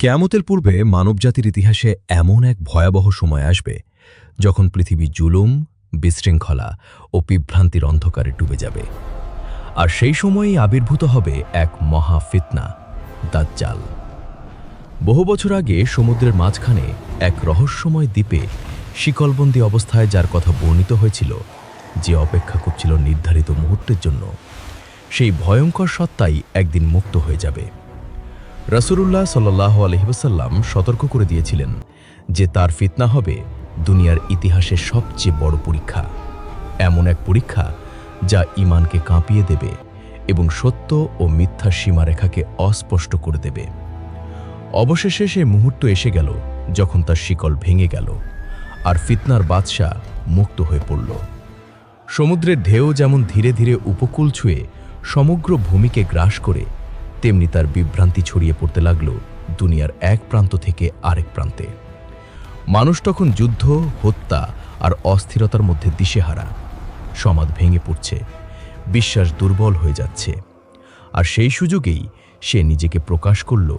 কিয়ামতের পূর্বে মানবজাতির ইতিহাসে এমন এক ভয়াবহ সময় আসবে যখন পৃথিবী জুলুম, বিশৃঙ্খলা ও বিভ্রান্তির অন্ধকারে ডুবে যাবে। আর সেই সময়েই আবির্ভূত হবে এক মহা ফিতনা, দাজ্জাল। বহু বছর আগে সমুদ্রের মাঝখানে এক রহস্যময় দ্বীপে শিকলবন্দি অবস্থায় যার কথা বর্ণিত হয়েছিল, যে অপেক্ষা করছিল নির্ধারিত মুহূর্তের জন্য, সেই ভয়ঙ্কর সত্তাই একদিন মুক্ত হয়ে যাবে। রাসূলুল্লাহ সাল্লাল্লাহু আলাইহি ওয়াসাল্লাম সতর্ক করে দিয়েছিলেন যে তার ফিতনা হবে দুনিয়ার ইতিহাসের সবচেয়ে বড় পরীক্ষা, এমন এক পরীক্ষা যা ঈমানকে কাঁপিয়ে দেবে এবং সত্য ও মিথ্যার সীমারেখাকে অস্পষ্ট করে দেবে। অবশেষে সে মুহূর্ত এসে গেল যখন তার শিকল ভেঙে গেল আর ফিতনার বাদশা মুক্ত হয়ে পড়ল। সমুদ্রের ঢেউ যেমন ধীরে ধীরে উপকূল ছুঁয়ে সমগ্র ভূমিকে গ্রাস করে, তেমনি তার বিভ্রান্তি ছড়িয়ে পড়তে লাগল দুনিয়ার এক প্রান্ত থেকে আরেক প্রান্তে। মানুষ তখন যুদ্ধ, হত্যা আর অস্থিরতার মধ্যে দিশেহারা। সমাজ ভেঙে পড়ছে, বিশ্বাস দুর্বল হয়ে যাচ্ছে। আর সেই সুযোগেই সে নিজেকে প্রকাশ করল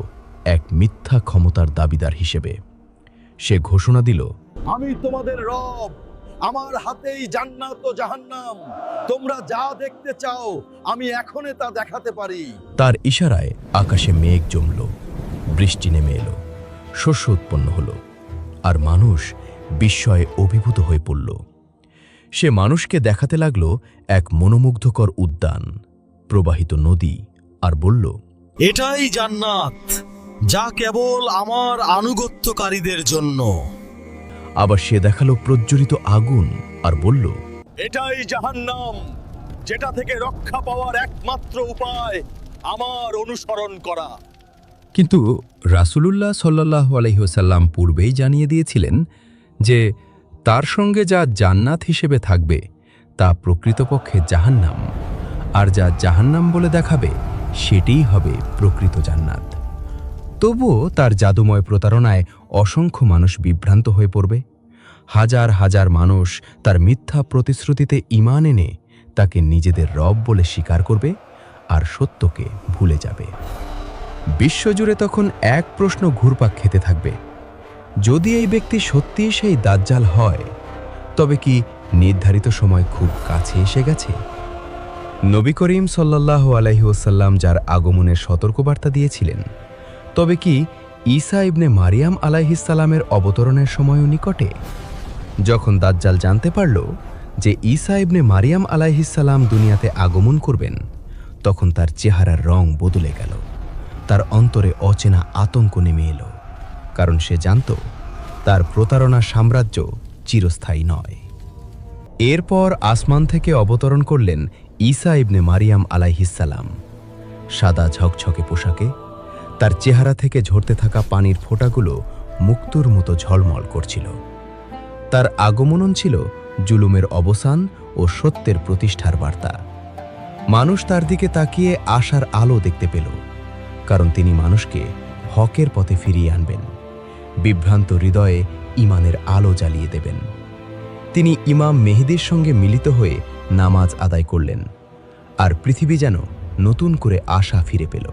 এক মিথ্যা ক্ষমতার দাবিদার হিসেবে। সে ঘোষণা দিল, আমি তোমাদের রব, আমার হাতেই জান্নাত ও জাহান্নাম, তোমরা যা দেখতে চাও আমি এখনই তা দেখাতে পারি। তার ইশারায় আকাশে মেঘ জমল, বৃষ্টি নেমে এলো, শস্য উৎপন্ন হলো, আর মানুষ বিস্ময়ে অভিভূত হয়ে পড়ল। সে মানুষকে দেখাতে লাগল এক মনোমুগ্ধকর উদ্যান, প্রবাহিত নদী, আর বলল, এটাই জান্নাত, যা কেবল আমার আনুগত্যকারীদের জন্য। আবার সে দেখালো প্রজ্বলিত আগুন আর বলল, এটাই জাহান্নাম, যেটা থেকে রক্ষা পাওয়ার একমাত্র উপায় আমার অনুসরণ করা। কিন্তু রাসূলুল্লাহ সাল্লাল্লাহু আলাইহি ওয়াসাল্লাম পূর্বেই জানিয়ে দিয়েছিলেন যে তার সঙ্গে যা জান্নাত হিসেবে থাকবে তা প্রকৃতপক্ষে জাহান্নাম, আর যা জাহান্নাম বলে দেখাবে সেটিই হবে প্রকৃত জান্নাত। তবুও তার জাদুময় প্রতারণায় অসংখ্য মানুষ বিভ্রান্ত হয়ে পড়বে। হাজার হাজার মানুষ তার মিথ্যা প্রতিশ্রুতিতে ঈমান এনে তাকে নিজেদের রব বলে স্বীকার করবে আর সত্যকে ভুলে যাবে। বিশ্বজুড়ে তখন এক প্রশ্ন ঘুরপাক খেতে থাকবে, যদি এই ব্যক্তি সত্যিই সেই দাজ্জাল হয়, তবে কি নির্ধারিত সময় খুব কাছে এসে গেছে? নবী করিম সাল্লাল্লাহু আলাইহি ওয়াসাল্লাম যার আগমনের সতর্কবার্তা দিয়েছিলেন, তবে কি ঈসা ইবনে মারিয়াম আলাইহিস সালামের অবতরণের সময়ও নিকটে? যখন দাজ্জাল জানতে পারল যে ঈসা ইবনে মারিয়াম আলাইহিস সালাম দুনিয়াতে আগমন করবেন, তখন তার চেহারার রং বদলে গেল, তার অন্তরে অচেনা আতঙ্ক নেমে এলো, কারণ সে জানত তার প্রতারণার সাম্রাজ্য চিরস্থায়ী নয়। এরপর আসমান থেকে অবতরণ করলেন ঈসা ইবনে মারিয়াম আলাইহিস সালাম। সাদা ঝকঝকে পোশাকে, তার চেহারা থেকে ঝরতে থাকা পানির ফোঁটাগুলো মুক্তোর মতো ঝলমল করছিল। তার আগমন ছিল জুলুমের অবসান ও সত্যের প্রতিষ্ঠার বার্তা। মানুষ তার দিকে তাকিয়ে আশার আলো দেখতে পেল, কারণ তিনি মানুষকে হকের পথে ফিরিয়ে আনবেন, বিভ্রান্ত হৃদয়ে ঈমানের আলো জ্বালিয়ে দেবেন। তিনি ইমাম মেহেদীর সঙ্গে মিলিত হয়ে নামাজ আদায় করলেন, আর পৃথিবী যেন নতুন করে আশা ফিরে পেল।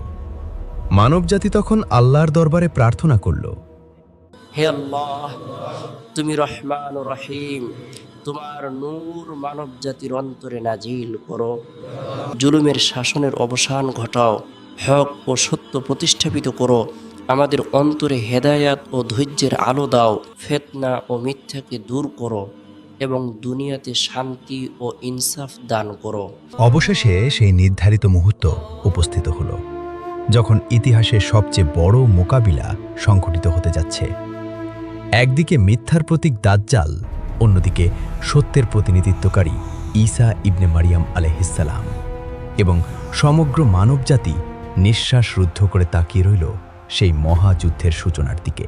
মানবজাতি তখন আল্লাহর দরবারে প্রার্থনা করল, হে আল্লাহ, তুমি রহমান ও রহিম, তোমার নূর মানব জাতির অন্তরে নাজিল করো, জুলুমের শাসনের অবসান ঘটাও, হক ও সত্য প্রতিষ্ঠাপিত করো, আমাদের অন্তরে হেদায়াত ও ধৈর্যের আলো দাও, ফিতনা ও মিথ্যাকে দূর করো এবং দুনিয়াতে শান্তি ও ইনসাফ দান করো। অবশেষে সেই নির্ধারিত মুহূর্ত উপস্থিত হল, যখন ইতিহাসের সবচেয়ে বড় মোকাবিলা সংঘটিত হতে যাচ্ছে। একদিকে মিথ্যার প্রতীক দাজ্জাল, অন্যদিকে সত্যের প্রতিনিধিত্বকারী ঈসা ইবনে মারিয়াম আলাইহিস সালাম, এবং সমগ্র মানবজাতি নিঃশ্বাস রুদ্ধ করে তাকিয়ে রইল সেই মহাযুদ্ধের সূচনার দিকে।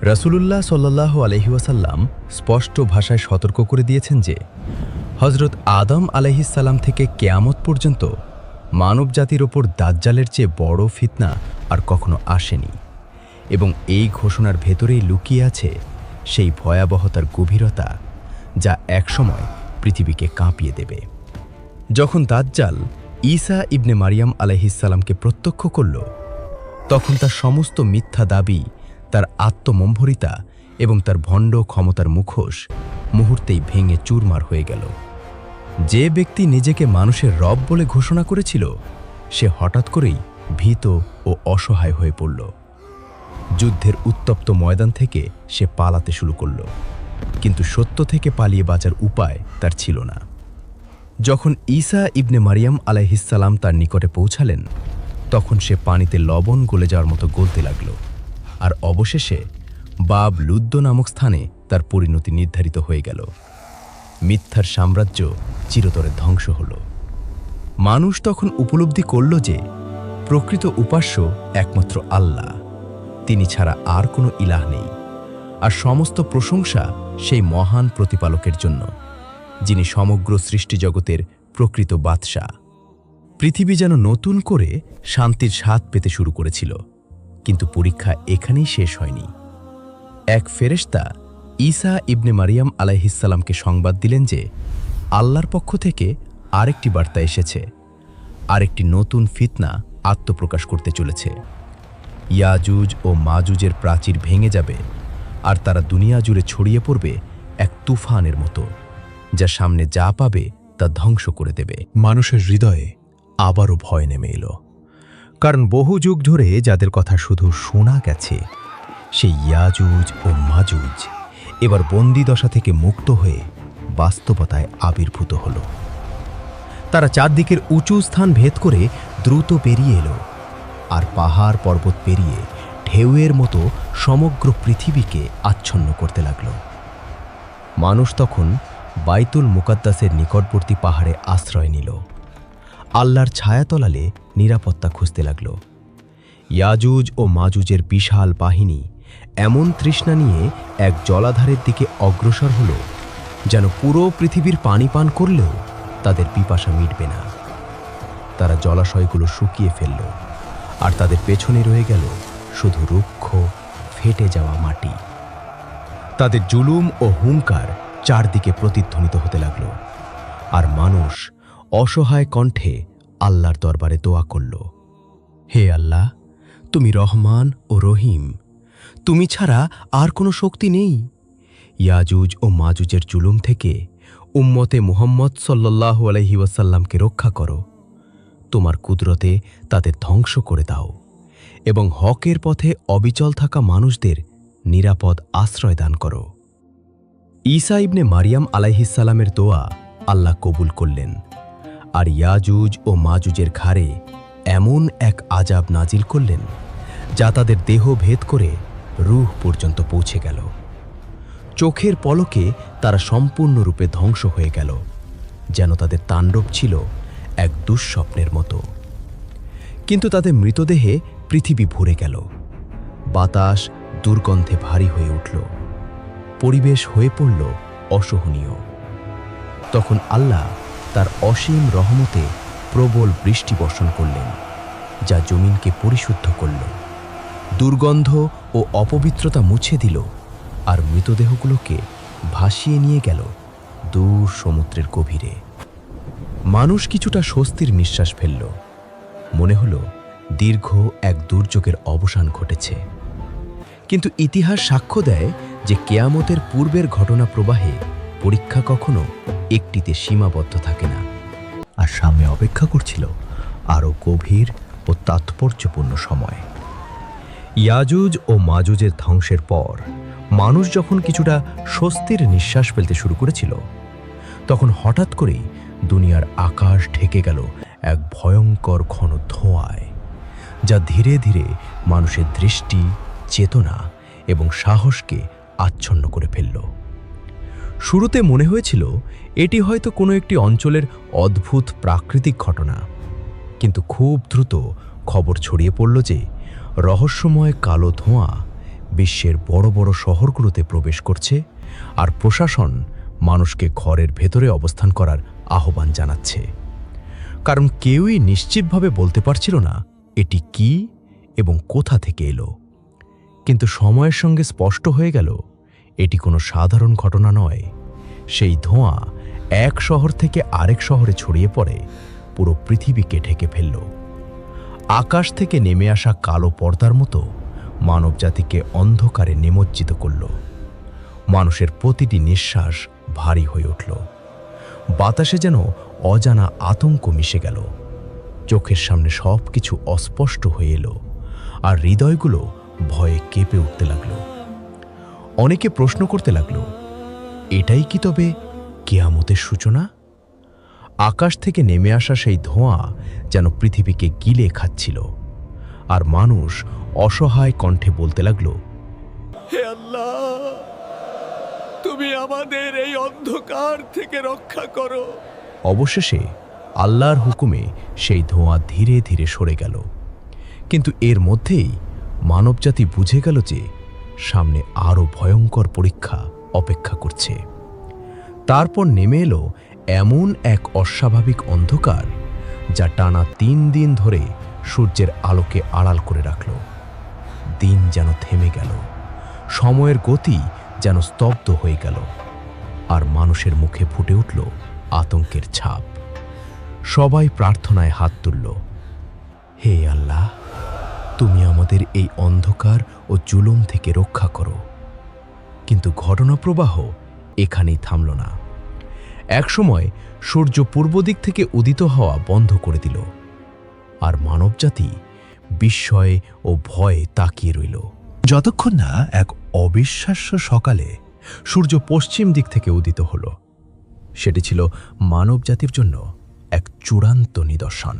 রাসূলুল্লাহ সাল্লাল্লাহু আলাইহি ওয়াসাল্লাম স্পষ্ট ভাষায় সতর্ক করে দিয়েছেন যে হযরত আদম আলাইহিস সালাম থেকে কিয়ামত পর্যন্ত মানবজাতির ওপর দাজ্জালের চেয়ে বড় ফিতনা আর কখনো আসেনি, এবং এই ঘোষণার ভেতরেই লুকিয়ে আছে সেই ভয়াবহতার গভীরতা যা একসময় পৃথিবীকে কাঁপিয়ে দেবে। যখন দাজ্জাল ঈসা ইবনে মারিয়াম আলাইহিস সালামকে প্রত্যক্ষ করল, তখন তার সমস্ত মিথ্যা দাবি, তার আত্মমম্ভরিতা এবং তার ভণ্ড ক্ষমতার মুখোশ মুহূর্তেই ভেঙে চুরমার হয়ে গেল। যে ব্যক্তি নিজেকে মানুষের রব বলে ঘোষণা করেছিল, সে হঠাৎ করেই ভীত ও অসহায় হয়ে পড়ল। যুদ্ধের উত্তপ্ত ময়দান থেকে সে পালাতে শুরু করল, কিন্তু সত্য থেকে পালিয়ে বাঁচার উপায় তার ছিল না। যখন ঈসা ইবনে মারিয়াম আলাইহিসসালাম তার নিকটে পৌঁছালেন, তখন সে পানিতে লবণ গলে যাওয়ার মতো গলতে লাগল, আর অবশেষে বাব লুদ্দ নামক স্থানে তার পরিণতি নির্ধারিত হয়ে গেল। মিথ্যার সাম্রাজ্য চিরতরে ধ্বংস হল। মানুষ তখন উপলব্ধি করল যে প্রকৃত উপাস্য একমাত্র আল্লাহ, তিনি ছাড়া আর কোনো ইলাহ নেই, আর সমস্ত প্রশংসা সেই মহান প্রতিপালকের জন্য, যিনি সমগ্র সৃষ্টিজগতের প্রকৃত বাদশাহ। পৃথিবী যেন নতুন করে শান্তির স্বাদ পেতে শুরু করেছিল, কিন্তু পরীক্ষা এখানেই শেষ হয়নি। এক ফেরেশতা ঈসা ইবনে মারিয়াম আলাইহিসসালামকে সংবাদ দিলেন যে আল্লাহর পক্ষ থেকে আরেকটি বার্তা এসেছে, আরেকটি নতুন ফিতনা আত্মপ্রকাশ করতে চলেছে। ইয়াজুজ ও মাজুজের প্রাচীর ভেঙে যাবে, আর তারা দুনিয়া জুড়ে ছড়িয়ে পড়বে এক তুফানের মতো, যা সামনে যা পাবে তা ধ্বংস করে দেবে। মানুষের হৃদয়ে আবারও ভয় নেমে এলো, কারণ বহু যুগ ধরে যাদের কথা শুধু শোনা গেছে, সেই ইয়াজুজ ও মাজুজ এবার বন্দি দশা থেকে মুক্ত হয়ে বাস্তবতায় আবির্ভূত হল। তারা চারদিকের উঁচু স্থান ভেদ করে দ্রুত পেরিয়ে এলো, আর পাহাড় পর্বত পেরিয়ে ঢেউয়ের মতো সমগ্র পৃথিবীকে আচ্ছন্ন করতে লাগল। মানুষ তখন বাইতুল মুকাদ্দাসের নিকটবর্তী পাহাড়ে আশ্রয় নিল, আল্লাহর ছায়াতলালে নিরাপত্তা খুঁজতে লাগল। ইয়াজুজ ও মাজুজের বিশাল বাহিনী এমন তৃষ্ণা নিয়ে এক জলাধারের দিকে অগ্রসর হল, যেন পুরো পৃথিবীর পানি পান করলেও তাদের পিপাসা মিটবে না। তারা জলাশয়গুলো শুকিয়ে ফেলল, আর তাদের পেছনে রয়ে গেল শুধু রুক্ষ ফেটে যাওয়া মাটি। তাদের জুলুম ও হুঙ্কার চারদিকে প্রতিধ্বনিত হতে লাগল, আর মানুষ অসহায় কণ্ঠে আল্লাহর দরবারে দোয়া করল, হে আল্লাহ, তুমি রহমান ও রহিম, তুমি ছাড়া আর কোনো শক্তি নেই। ইয়াজুজ ও মাজুজের জুলুম থেকে উম্মতে মুহাম্মদ সাল্লাল্লাহু আলাইহি ওয়াসাল্লামকে রক্ষা করো। তোমার কুদরতে তাদের ধ্বংস করে দাও, এবং হকের পথে অবিচল থাকা মানুষদের নিরাপদ আশ্রয় দান করো। ঈসা ইবনে মারিয়াম আলাইহিসসালামের দোয়া আল্লাহ কবুল করলেন, আর ইয়াজুজ ও মাজুজের ঘাড়ে এমন এক আযাব নাজিল করলেন, যা তাদের দেহ ভেদ করে রূহ পর্যন্ত পৌঁছে গেল। চোখের পলকে তারা সম্পূর্ণরূপে ধ্বংস হয়ে গেল, যেন তাদের তাণ্ডব ছিল এক দুঃস্বপ্নের মতো। কিন্তু তাদের মৃতদেহে পৃথিবী ভরে গেল, বাতাস দুর্গন্ধে ভারী হয়ে উঠল, পরিবেশ হয়ে পড়ল অসহনীয়। তখন আল্লাহ তার অসীম রহমতে প্রবল বৃষ্টি বর্ষণ করলেন, যা জমিনকে পরিশুদ্ধ করল, দুর্গন্ধ ও অপবিত্রতা মুছে দিল, আর মৃতদেহগুলোকে ভাসিয়ে নিয়ে গেল দূর সমুদ্রের গভীরে। মানুষ কিছুটা স্বস্তির নিঃশ্বাস ফেলল, মনে হলো দীর্ঘ এক দুর্যোগের অবসান ঘটেছে। কিন্তু ইতিহাস সাক্ষ্য দেয় যে কেয়ামতের পূর্বের ঘটনা প্রবাহে পরীক্ষা কখনো একটিতে সীমাবদ্ধ থাকে না, আর সামনে অপেক্ষা করছিল আরও গভীর ও তাৎপর্যপূর্ণ সময়। ইয়াজুজ ও মাজুজের ধ্বংসের পর মানুষ যখন কিছুটা স্বস্তির নিঃশ্বাস ফেলতে শুরু করেছিল, তখন হঠাৎ করেই দুনিয়ার আকাশ ঢেকে গেল এক ভয়ঙ্কর ঘন ধোঁয়ায়, যা ধীরে ধীরে মানুষের দৃষ্টি, চেতনা এবং সাহসকে আচ্ছন্ন করে ফেলল। শুরুতে মনে হয়েছিল এটি হয়তো কোনো একটি অঞ্চলের অদ্ভুত প্রাকৃতিক ঘটনা, কিন্তু খুব দ্রুত খবর ছড়িয়ে পড়ল যে রহস্যময় কালো ধোঁয়া বিশ্বের বড় বড় শহরগুলোতে প্রবেশ করছে, আর প্রশাসন মানুষকে ঘরের ভেতরে অবস্থান করার আহ্বান জানাচ্ছে, কারণ কেউই নিশ্চিতভাবে বলতে পারছিল না এটি কি এবং কোথা থেকে এলো। কিন্তু সময়ের সঙ্গে স্পষ্ট হয়ে গেল এটি কোনো সাধারণ ঘটনা নয়। সেই ধোঁয়া এক শহর থেকে আরেক শহরে ছড়িয়ে পড়ে পুরো পৃথিবীকে ঢেকে ফেলল। আকাশ থেকে নেমে আসা কালো পর্দার মতো মানবজাতিকে অন্ধকারে নিমজ্জিত করল। মানুষের প্রতিটি নিঃশ্বাস ভারী হয়ে উঠল। বাতাসে যেন অজানা আতঙ্ক মিশে গেল। চোখের সামনে সব কিছু অস্পষ্ট হয়ে এলো, আর হৃদয়গুলো ভয়ে কেঁপে উঠতে লাগলো। অনেকে প্রশ্ন করতে লাগলো, এটাই কি তবে কিয়ামতের সূচনা? আকাশ থেকে নেমে আসা সেই ধোঁয়া যেন পৃথিবীকে গিলে খাচ্ছিল, আর মানুষ অসহায় কণ্ঠে বলতে লাগলো, হে আল্লাহ, তুমি আমাদের এই অন্ধকার থেকে রক্ষা করো। অবশেষে আল্লাহর হুকুমে সেই ধোঁয়া ধীরে ধীরে সরে গেল। কিন্তু এর মধ্যেই মানবজাতি বুঝে গেল যে সামনে আরও ভয়ঙ্কর পরীক্ষা অপেক্ষা করছে। তারপর নেমে এলো এমন এক অস্বাভাবিক অন্ধকার যা টানা 3 দিন ধরে সূর্যের আলোকে আড়াল করে রাখল। দিন যেন থেমে গেল, সময়ের গতি যেন স্তব্ধ হয়ে গেল, আর মানুষের মুখে ফুটে উঠল আতঙ্কের ছাপ। সবাই প্রার্থনায় হাত তুলল, হে আল্লাহ, তুমি আমাদের এই অন্ধকার ও জুলুম থেকে রক্ষা করো। কিন্তু ঘটনাপ্রবাহ এখানেই থামল না। একসময় সূর্য পূর্ব দিক থেকে উদিত হওয়া বন্ধ করে দিল, আর মানবজাতি বিস্ময়ে ও ভয়ে তাকিয়ে রইল, যতক্ষণ না এক অবিশ্বাস্য সকালে সূর্য পশ্চিম দিক থেকে উদিত হল। সেটি ছিল মানবজাতির জন্য এক চূড়ান্ত নিদর্শন,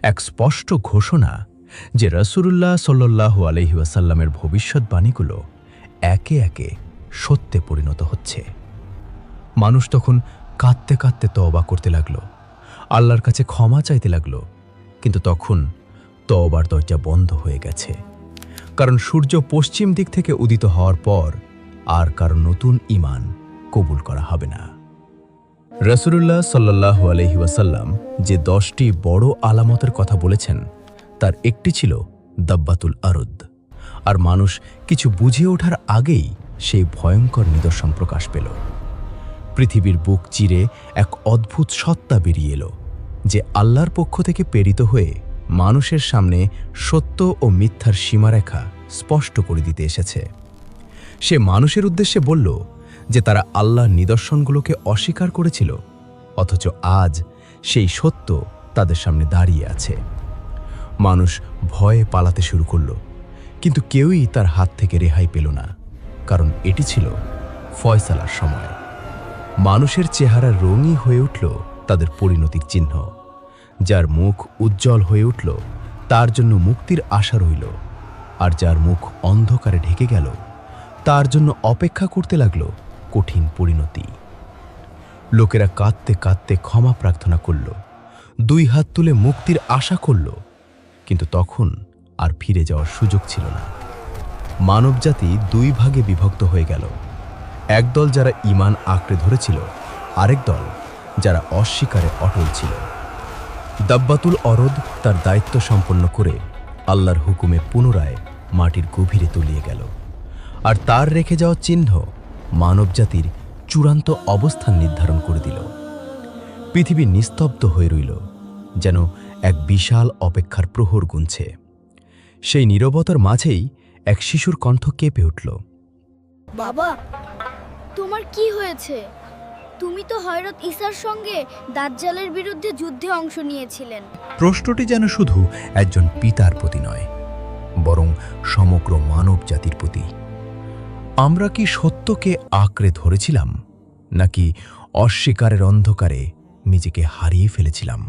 এক স্পষ্ট ঘোষণা যে রাসূলুল্লাহ সাল্লাল্লাহু আলাইহি ওয়াসাল্লামের ভবিষ্যৎবাণীগুলো একে একে সত্যে পরিণত হচ্ছে। মানুষ তখন কাঁদতে কাঁদতে তওবা করতে লাগলো, আল্লাহর কাছে ক্ষমা চাইতে লাগলো। কিন্তু তখন তওবার দরজা বন্ধ হয়ে গেছে, কারণ সূর্য পশ্চিম দিক থেকে উদিত হওয়ার পর আর কারো নতুন ঈমান কবুল করা হবে না। রাসূলুল্লাহ সাল্লাল্লাহু আলাইহি ওয়াসাল্লাম যে 10টি বড় আলামতের কথা বলেছেন, তার একটি ছিল দাব্বাতুল আরদ, আর মানুষ কিছু বুঝে ওঠার আগেই সেই ভয়ঙ্কর নিদর্শন প্রকাশ পেল। পৃথিবীর বুক চিরে এক অদ্ভুত সত্তা বেরিয়ে এলো, যে আল্লাহর পক্ষ থেকে প্রেরিত হয়ে মানুষের সামনে সত্য ও মিথ্যার সীমারেখা স্পষ্ট করে দিতে এসেছে। সে মানুষের উদ্দেশ্যে বলল যে তারা আল্লাহর নিদর্শনগুলোকে অস্বীকার করেছিল, অথচ আজ সেই সত্য তাদের সামনে দাঁড়িয়ে আছে। মানুষ ভয়ে পালাতে শুরু করল, কিন্তু কেউই তার হাত থেকে রেহাই পেল না, কারণ এটি ছিল ফয়সালার সময়। মানুষের চেহারা রঙই হয়ে উঠল তাদের পরিণতির চিহ্ন। যার মুখ উজ্জ্বল হয়ে উঠল, তার জন্য মুক্তির আশা রইল, আর যার মুখ অন্ধকারে ঢেকে গেল, তার জন্য অপেক্ষা করতে লাগল কঠিন পরিণতি। লোকেরা কাঁদতে কাঁদতে ক্ষমা প্রার্থনা করল, 2 হাত তুলে মুক্তির আশা করল, কিন্তু তখন আর ফিরে যাওয়ার সুযোগ ছিল না। মানবজাতি 2 ভাগে বিভক্ত হয়ে গেল। একদল যারা ঈমান আঁকড়ে ধরেছিল, আরেক দল যারা অস্বীকারে অটল ছিল। দাব্বাতুল অরদ তার দায়িত্ব সম্পন্ন করে আল্লাহর হুকুমে পুনরায় মাটির গভীরে তলিয়ে গেল, আর তার রেখে যাওয়া চিহ্ন মানবজাতির চূড়ান্ত অবস্থান নির্ধারণ করে দিল। পৃথিবী নিস্তব্ধ হয়ে রইল, যেন এক বিশাল অপেক্ষার প্রহর গুনছে। সেই নীরবতার মাঝেই এক শিশুর কণ্ঠ কেঁপে উঠল, বাবা, তোমার কি হয়েছে? তুমি তো হযরত ঈসার সঙ্গে দাজ্জালের বিরুদ্ধে যুদ্ধে অংশ নিয়েছিলেন। প্রশ্নটি যেন শুধু একজন পিতার প্রতি নয়, বরং সমগ্র মানব জাতির প্রতি। আমরা কি সত্যকে আঁকড়ে ধরেছিলাম, নাকি অস্বীকারের অন্ধকারে নিজেকে হারিয়ে ফেলেছিলাম?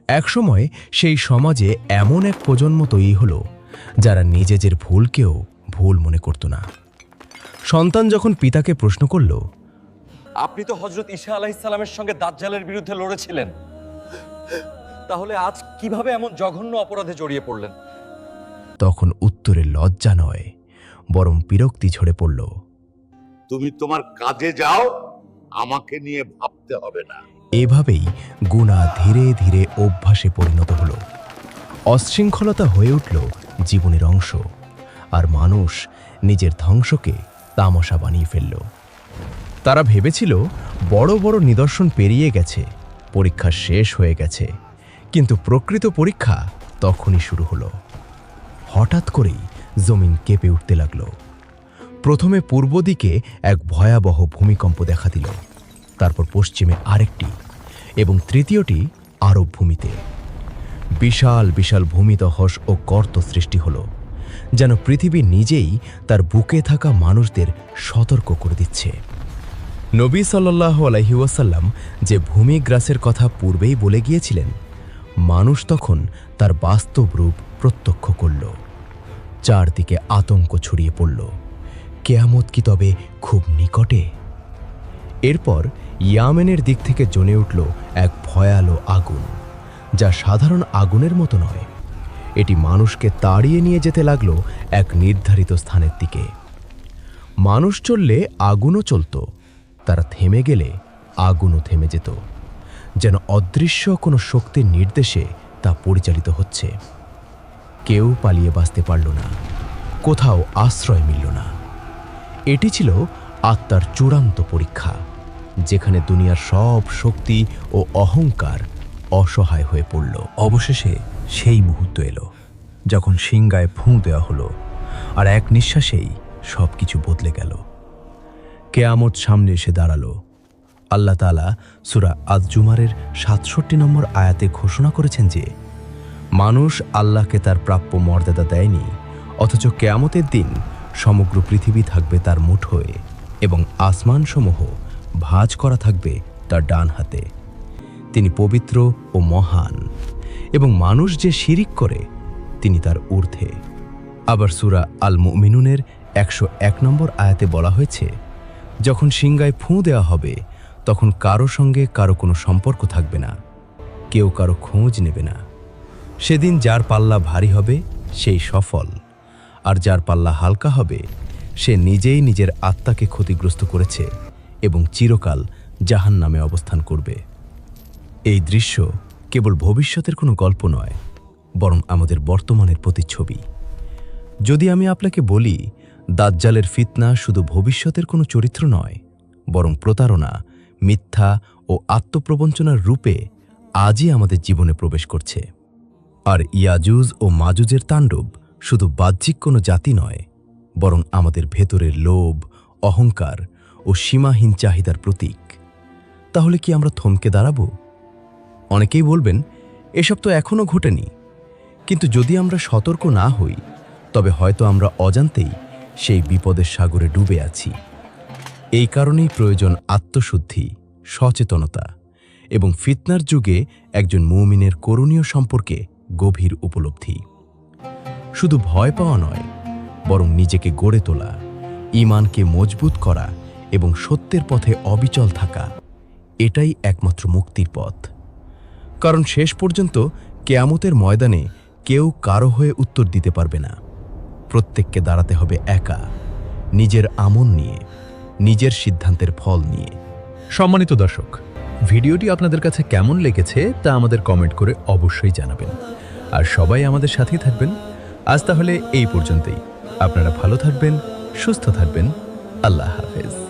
একসময় সেই সমাজে এমন এক প্রজন্ম তৈরি হলো, যারা নিজেদের ভুলকেও ভুল মনে করত না। সন্তান যখন পিতাকে প্রশ্ন করল, আপনি তো হযরত ঈসা আলাইহিস সালামের সঙ্গে দাজ্জালের বিরুদ্ধে লড়েছিলেন, তাহলে আজ কিভাবে এমন জঘন্য অপরাধে জড়িয়ে পড়লেন? তখন উত্তরে লজ্জা নয়, বরং বিরক্তি ঝরে পড়ল। তুমি তোমার কাজে যাও, আমাকে নিয়ে ভাবতে হবে না। এভাবেই গুনাহ ধীরে ধীরে অভ্যাসে পরিণত হল। অশৃঙ্খলতা হয়ে উঠল জীবনের অংশ, আর মানুষ নিজের ধ্বংসকে তামাশা বানিয়ে ফেলল। তারা ভেবেছিল বড় বড় নিদর্শন পেরিয়ে গেছে, পরীক্ষা শেষ হয়ে গেছে, কিন্তু প্রকৃত পরীক্ষা তখনই শুরু হলো। হঠাৎ করেই জমিন কেঁপে উঠতে লাগল। প্রথমে পূর্ব দিকে এক ভয়াবহ ভূমিকম্প দেখা দিল, তারপর পশ্চিমে আরেকটি, এবং তৃতীয়টি আরব ভূমিতে। বিশাল বিশাল ভূমিদহস ও গর্ত সৃষ্টি হল, যেন পৃথিবী নিজেই তার বুকে থাকা মানুষদের সতর্ক করে দিচ্ছে। নবী সাল্লাল্লাহু আলাইহি ওয়াসাল্লাম যে ভূমিগ্রাসের কথা পূর্বেই বলে গিয়েছিলেন, মানুষ তখন তার বাস্তব রূপ প্রত্যক্ষ করল। চারদিকে আতঙ্ক ছড়িয়ে পড়ল। কেয়ামত কি তবে খুব নিকটে? এরপর ইয়ামেনের দিক থেকে জ্বলে উঠল এক ভয়ালো আগুন, যা সাধারণ আগুনের মতো নয়। এটি মানুষকে তাড়িয়ে নিয়ে যেতে লাগলো এক নির্ধারিত স্থানের দিকে। মানুষ চললে আগুনও চলত, তারা থেমে গেলে আগুনও থেমে যেত, যেন অদৃশ্য কোনো শক্তির নির্দেশে তা পরিচালিত হচ্ছে। কেউ পালিয়ে বাঁচতে পারল না, কোথাও আশ্রয় মিলল না। এটি ছিল আত্মার চূড়ান্ত পরীক্ষা, যেখানে দুনিয়ার সব শক্তি ও অহংকার অসহায় হয়ে পড়ল। অবশেষে সেই মুহূর্ত এলো, যখন সিংগায় ফুঁ দেওয়া হলো, আর এক নিঃশ্বাসেই সব কিছু বদলে গেল। কেয়ামত সামনে এসে দাঁড়ালো। আল্লাহ তাআলা সূরা আজ-জুমারের ৬৭ নম্বর আয়াতে ঘোষণা করেছেন যে, মানুষ আল্লাহকে তার প্রাপ্য মর্যাদা দেয়নি, অথচ কেয়ামতের দিন সমগ্র পৃথিবী থাকবে তার মুঠোয় এবং আসমানসমূহ ভাঁজ করা থাকবে তার ডান হাতে। তিনি পবিত্র ও মহান, এবং মানুষ যে শিরিক করে তিনি তার ঊর্ধ্বে। আবার সূরা আল মুমিনুনের ১০১ নম্বর আয়াতে বলা হয়েছে, যখন সিংগায় ফুঁ দেওয়া হবে, তখন কারো সঙ্গে কারো কোনো সম্পর্ক থাকবে না, কেউ কারো খোঁজ নেবে না। সেদিন যার পাল্লা ভারী হবে সেই সফল, আর যার পাল্লা হালকা হবে সে নিজেই নিজের আত্মাকে ক্ষতিগ্রস্ত করেছে এবং চিরকাল জাহান্নামে অবস্থান করবে। এই দৃশ্য কেবল ভবিষ্যতের কোনো গল্প নয়, বরং আমাদের বর্তমানের প্রতিচ্ছবি। যদি আমি আপনাকে বলি, দাজ্জালের ফিতনা শুধু ভবিষ্যতের কোনো চরিত্র নয়, বরং প্রতারণা, মিথ্যা ও আত্মপ্রবঞ্চনার রূপে আজই আমাদের জীবনে প্রবেশ করছে। আর ইয়াজুজ ও মাজুজের তাণ্ডব শুধু বাহ্যিক কোনো জাতি নয়, বরং আমাদের ভেতরের লোভ, অহংকার ও সীমাহীন চাহিদার প্রতীক। তাহলে কি আমরা থমকে দাঁড়াবো? অনেকেই বলবেন, এসব তো এখনও ঘটেনি। কিন্তু যদি আমরা সতর্ক না হই, তবে হয়তো আমরা অজান্তেই সেই বিপদের সাগরে ডুবে আছি। এই কারণেই প্রয়োজন আত্মশুদ্ধি, সচেতনতা এবং ফিতনার যুগে একজন মুমিনের করণীয় সম্পর্কে গভীর উপলব্ধি। শুধু ভয় পাওয়া নয়, বরং নিজেকে গড়ে তোলা, ঈমানকে মজবুত করা এবং সত্যের পথে অবিচল থাকা, এটাই একমাত্র মুক্তির পথ। কারণ শেষ পর্যন্ত কেয়ামতের ময়দানে কেউ কারো হয়ে উত্তর দিতে পারবে না। প্রত্যেককে দাঁড়াতে হবে একা, নিজের আমল নিয়ে, নিজের সিদ্ধান্তের ফল নিয়ে। সম্মানিত দর্শক, ভিডিওটি আপনাদের কাছে কেমন লেগেছে তা আমাদের কমেন্ট করে অবশ্যই জানাবেন। আর সবাই আমাদের সাথেই থাকবেন। আজ তাহলে এই পর্যন্তই। আপনারা ভালো থাকবেন, সুস্থ থাকবেন। আল্লাহ হাফেজ।